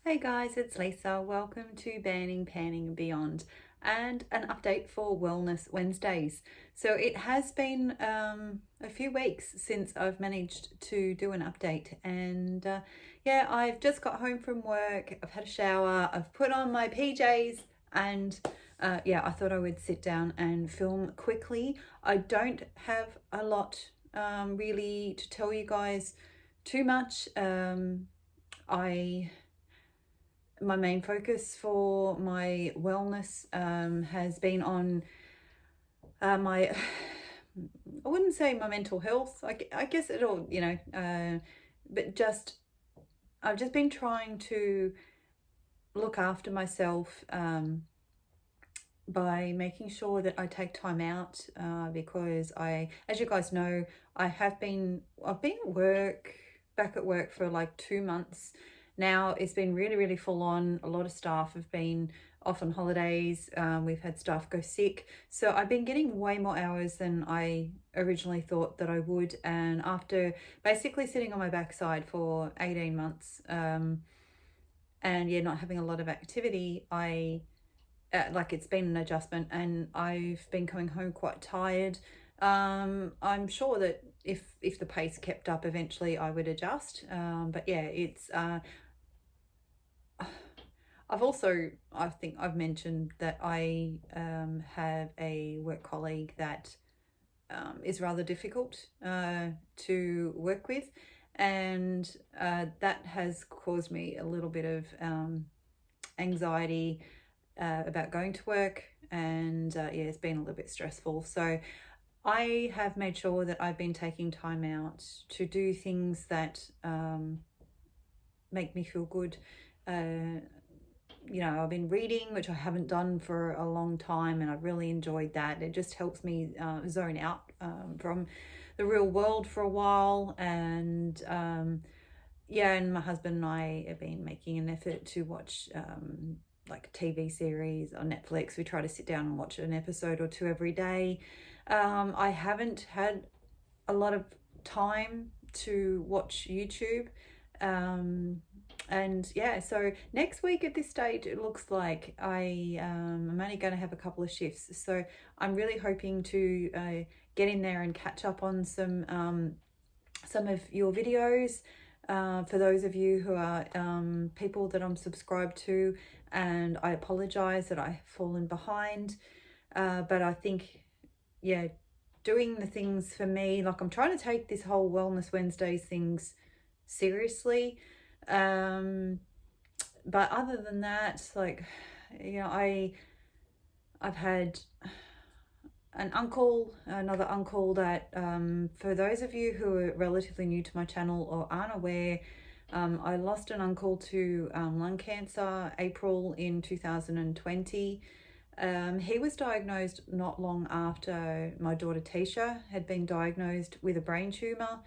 Hey guys, it's Lisa. Welcome to Banning, Panning and Beyond and an update for Wellness Wednesdays. So it has been a few weeks since I've managed to do an update and yeah, I've just got home from work, I've had a shower, I've put on my PJs and yeah, I thought I would sit down and film quickly. I don't have a lot really to tell you guys too much. I My main focus for my wellness has been on my I wouldn't say my mental health. I guess it all, but just I've just been trying to look after myself by making sure that I take time out because as you guys know, I've been back at work for like 2 months now. It's been really, really full on. A lot of staff have been off on holidays. We've had staff go sick. So I've been getting way more hours than I originally thought that I would. And after basically sitting on my backside for 18 months and yeah, not having a lot of activity, it's been an adjustment and I've been coming home quite tired. I'm sure that if the pace kept up, eventually I would adjust. But yeah, it's I think I've mentioned that I have a work colleague that is rather difficult to work with, and that has caused me a little bit of anxiety about going to work, and yeah, it's been a little bit stressful. So I have made sure that I've been taking time out to do things that make me feel good. I've been reading, which I haven't done for a long time, and I've really enjoyed that. It just helps me zone out from the real world for a while. And yeah, and my husband and I have been making an effort to watch like a TV series on Netflix. We try to sit down and watch an episode or two every day. I haven't had a lot of time to watch YouTube. Um, and yeah, so next week at this stage, it looks like I'm only going to have a couple of shifts. So I'm really hoping to get in there and catch up on some of your videos. For those of you who are people that I'm subscribed to, and I apologize that I've fallen behind. But I think, yeah, doing the things for me, like I'm trying to take this whole Wellness Wednesdays things seriously. But other than that, like, I've had another uncle that, for those of you who are relatively new to my channel or aren't aware, I lost an uncle to lung cancer April in 2020. He was diagnosed not long after my daughter Tisha had been diagnosed with a brain tumor.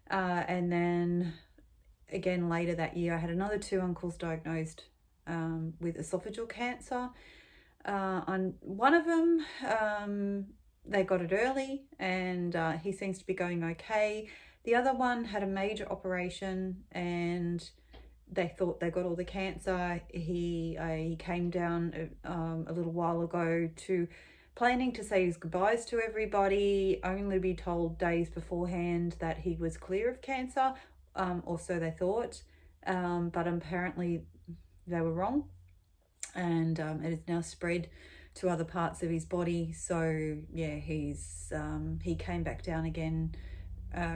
And then again later that year, I had another two uncles diagnosed with esophageal cancer. On one of them, they got it early and he seems to be going okay. The other one had a major operation and they thought they got all the cancer. He came down a little while ago to planning to say his goodbyes to everybody, only to be told days beforehand that he was clear of cancer, or so they thought. But apparently they were wrong, and it has now spread to other parts of his body. So yeah, he came back down again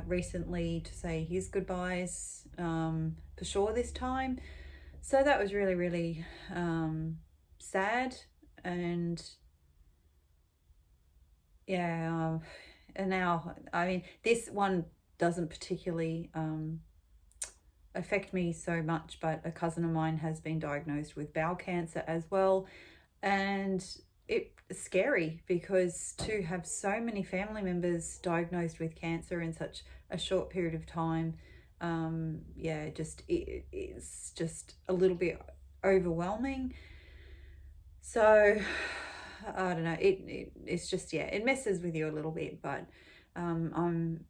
recently to say his goodbyes for sure this time. So that was really, really sad. And yeah, and now, I mean, this one doesn't particularly affect me so much, but a cousin of mine has been diagnosed with bowel cancer as well. And it's scary because to have so many family members diagnosed with cancer in such a short period of time, yeah, it's just a little bit overwhelming. So I don't know, it's just, yeah, it messes with you a little bit, but I'm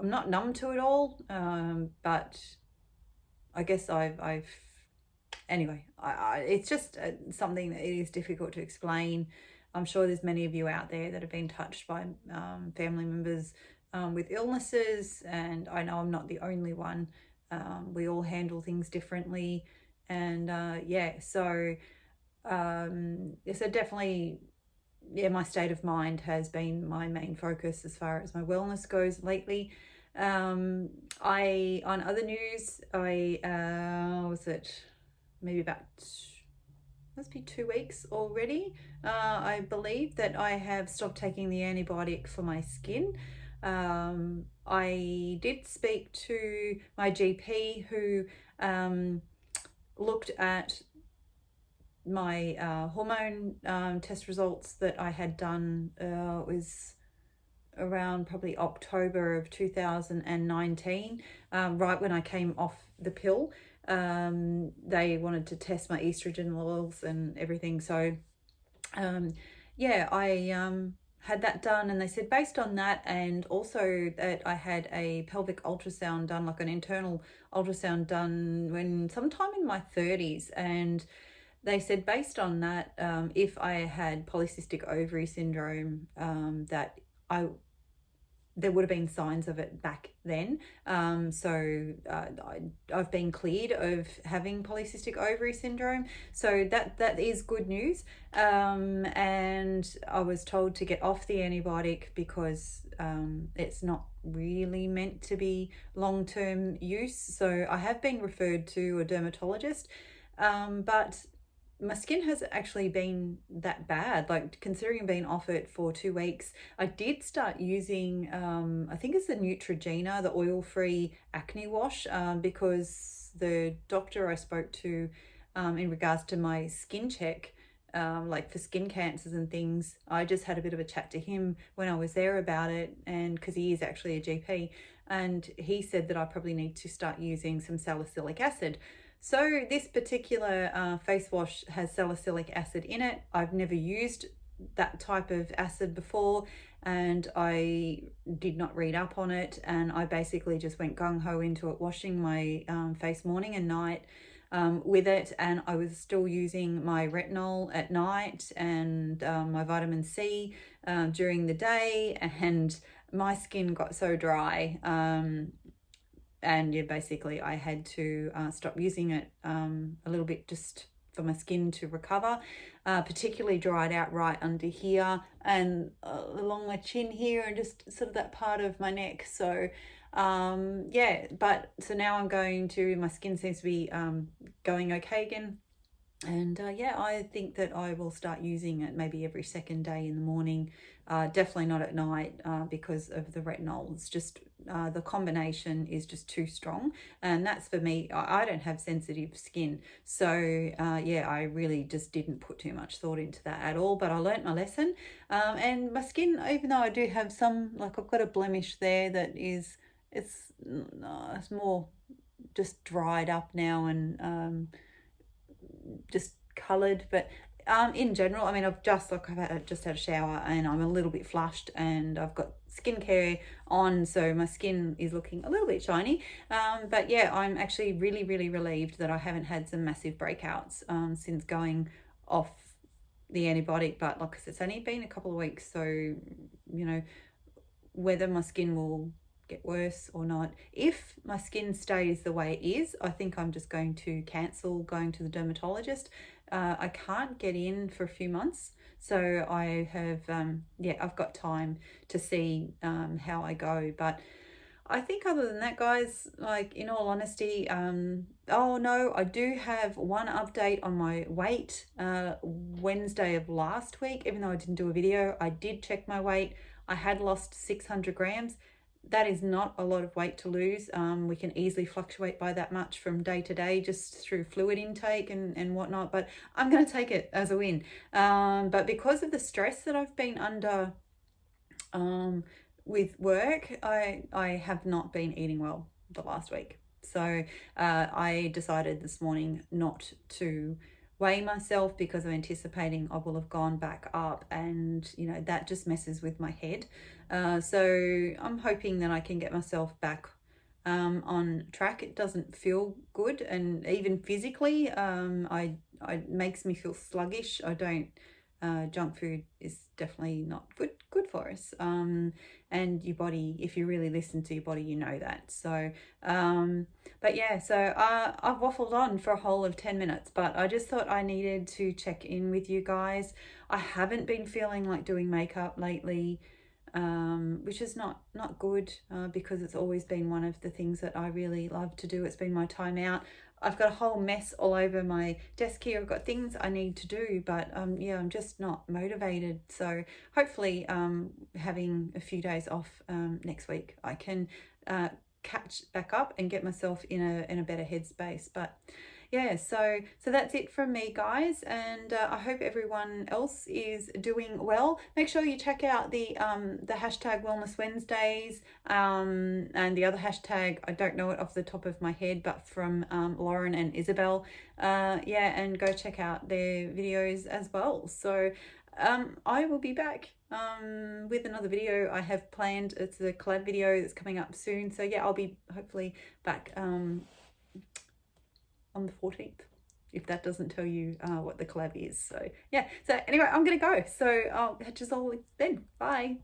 not numb to it all, but I guess I've anyway, it's just something that it is difficult to explain. I'm sure there's many of you out there that have been touched by family members with illnesses, and I know I'm not the only one. We all handle things differently, and so definitely, yeah, my state of mind has been my main focus as far as my wellness goes lately. I on other news, I was it maybe about must be 2 weeks already. I believe that I have stopped taking the antibiotic for my skin. I did speak to my GP who looked at my hormone test results that I had done. It was around probably October of 2019, right when I came off the pill. They wanted to test my estrogen levels and everything. So I had that done, and they said based on that, and also that I had a pelvic ultrasound done, like an internal ultrasound done when sometime in my 30s, and they said based on that, if I had polycystic ovary syndrome, that there would have been signs of it back then. I've been cleared of having polycystic ovary syndrome. So that is good news. And I was told to get off the antibiotic because it's not really meant to be long-term use. So I have been referred to a dermatologist, but my skin hasn't actually been that bad. Like, considering being off it for 2 weeks, I did start using I think it's the Neutrogena, the oil-free acne wash, because the doctor I spoke to in regards to my skin check, like for skin cancers and things, I just had a bit of a chat to him when I was there about it, and because he is actually a GP, and he said that I probably need to start using some salicylic acid. So this particular face wash has salicylic acid in it. I've never used that type of acid before, and I did not read up on it, and I basically just went gung-ho into it, washing my face morning and night with it, and I was still using my retinol at night and my vitamin C during the day, and my skin got so dry, and yeah, basically I had to stop using it a little bit, just for my skin to recover. Particularly dried out right under here and along my chin here, and just sort of that part of my neck. So but so now my skin seems to be going okay again. And I think that I will start using it maybe every second day in the morning. Definitely not at night because of the retinol. It's just the combination is just too strong. And that's for me. I don't have sensitive skin. So I really just didn't put too much thought into that at all. But I learnt my lesson. And my skin, even though I do have some, like I've got a blemish there that is, it's more just dried up now and just coloured, but in general, I mean, I've just had a shower and I'm a little bit flushed, and I've got skincare on, so my skin is looking a little bit shiny. But yeah, I'm actually really, really relieved that I haven't had some massive breakouts since going off the antibiotic. But like I said, it's only been a couple of weeks, so whether my skin will get worse or not. If my skin stays the way it is, I think I'm just going to cancel going to the dermatologist. I can't get in for a few months, so I have I've got time to see how I go. But I think other than that, guys, like, in all honesty, oh no, I do have one update on my weight. Wednesday of last week, even though I didn't do a video, I did check my weight. I had lost 600 grams. That is not a lot of weight to lose. We can easily fluctuate by that much from day to day just through fluid intake and whatnot, but I'm going to take it as a win. But because of the stress that I've been under with work, I have not been eating well the last week. So I decided this morning not to weigh myself because I'm anticipating I will have gone back up, and that just messes with my head. So I'm hoping that I can get myself back on track. It doesn't feel good, and even physically, it makes me feel sluggish. I don't. Junk food is definitely not good for us. And your body, if you really listen to your body, you know that. So, but yeah, so I've waffled on for a whole of 10 minutes, but I just thought I needed to check in with you guys. I haven't been feeling like doing makeup lately, which is not good, because it's always been one of the things that I really love to do. It's been my time out. I've got a whole mess all over my desk here. I've got things I need to do, but yeah, I'm just not motivated. So hopefully, having a few days off next week, I can catch back up and get myself in a better headspace. But yeah, so that's it from me, guys, and I hope everyone else is doing well. Make sure you check out the hashtag Wellness Wednesdays, and the other hashtag, I don't know it off the top of my head, but from Lauren and Isabel. Yeah, and go check out their videos as well. So I will be back with another video I have planned. It's a collab video that's coming up soon. So yeah, I'll be hopefully back on the 14th, if that doesn't tell you what the collab is. So yeah, so anyway, I'm gonna go, so I'll catch us all then. Bye.